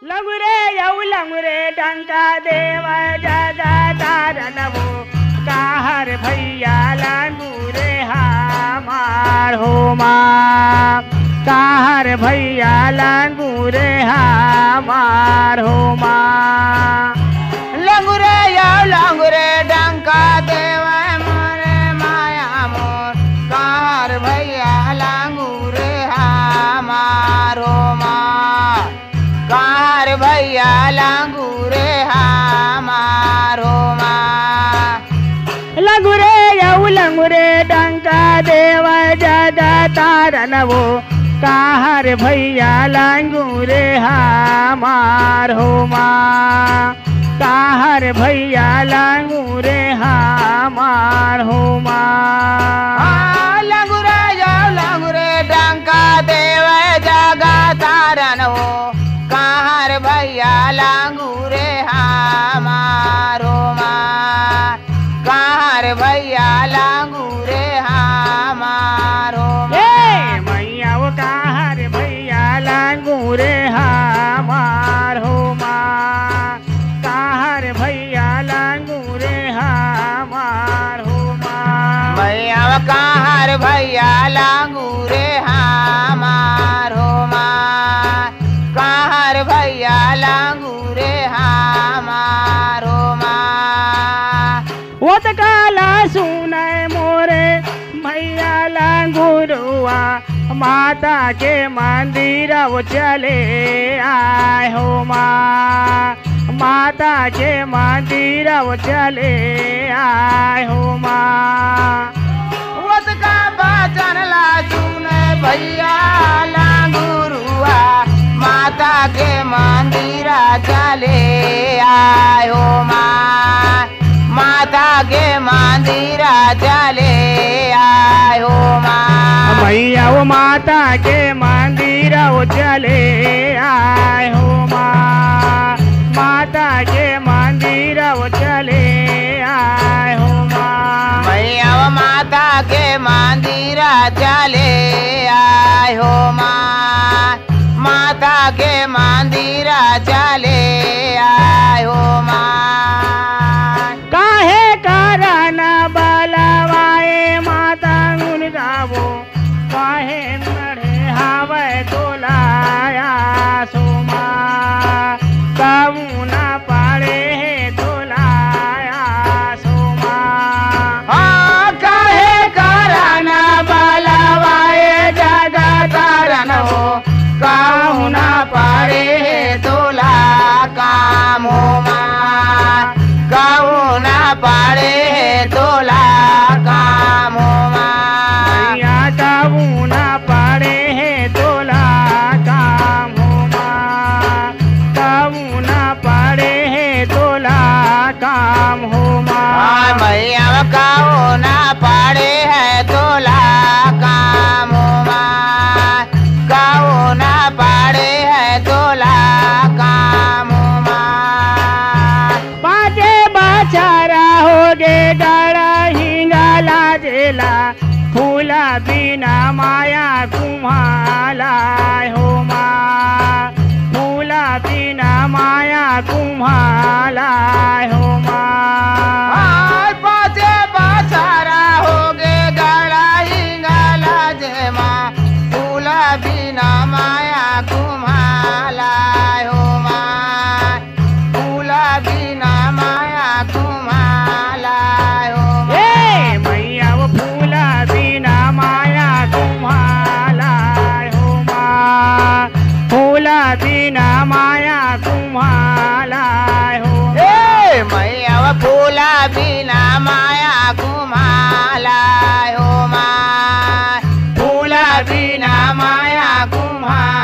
लंगुरे येऊ लंगुरे डंका देव जगा तारणवो काहर भैया लंगुरे हमार हो माँ काहर भैया लंगुरे हमार हो माँ लंगुरे येऊ लंगुरे डंका देव मोरे माया मोर काहर भैया लंगुरे हमार हो माँ काहर भैया लंगुरे हमार हो माँ लंगुरे येऊ लंगुरे डंका देव जगा तारणवो काहर भैया लंगुरे हमार हो माँ काहर भैया लंगुरे हमार हो माँ लंगुरे येऊ लंगुरे डंका देव जगा तारणवो काहर भैया लंगुरे हमार हो माँ काहर भैया लंगुरे हमार हो ए मैया वो काहर भैया लंगुरे हमार हो माँ काहर भैया लंगुरे हमार हो माँ मैया काहर भैया लंगुरे हमार हो माँ काहर भैया लंगुरे हमार हो माँ ओत काला सुनाय मोरे भैया लंगुरुआ माता के मंदिर वो चले आए हो माँ माता के मंदिर वो चले आए हो माँ उसका बचन ला सुने भैया लंगुरुआ माता के मंदिर चले आयो माँ माता के मंदिर चले आयो माँ भैया वो माता के मंदिर वो चले आए हो माँ माता के मंदिर वो चले आए हो माँ मैया माता के मंदिर चले आयो माँ माता के मंदिर चले आयो माँ काहे कारण बलवाए माता गुन गावो काहे नढ़े हावे तोलाया सोमा काऊ ना पाड़े है तोलाया सोमा काहे कारण बलवाए जगा तारण हो काहू ना पाड़े तोला काम हो माँ काहू ना पाड़े तोला काम हो माँ मैया काऊ ना पाड़े है तोला काम हो माँ काऊ ना पाड़े है तोला काम हो माँ मैया काहू ना पाड़े है तोला काम हो माँ काहू ना पाड़े है तोला काम हो माँ पाँचे बाचारा हो गे गाड़ा हिंगाला जेला फूला बिना माया कुम्हाला हो माँ फूला बिना माया कुम्हाला हो माँ पाचे बाचारा हो गे गाड़ा हिंगाला जे माँ फूला बिना माया कुम्हाला हो माँ फूला बिना माया कुम्हाला हो ए मैया वो फूला बिना माया कुम्हाला हो माँ फूला बिना माया कुम्हाला हो ए मैया फूला बिना माया कुम्हाला हो माँ फूला बिना माया कुम्हाला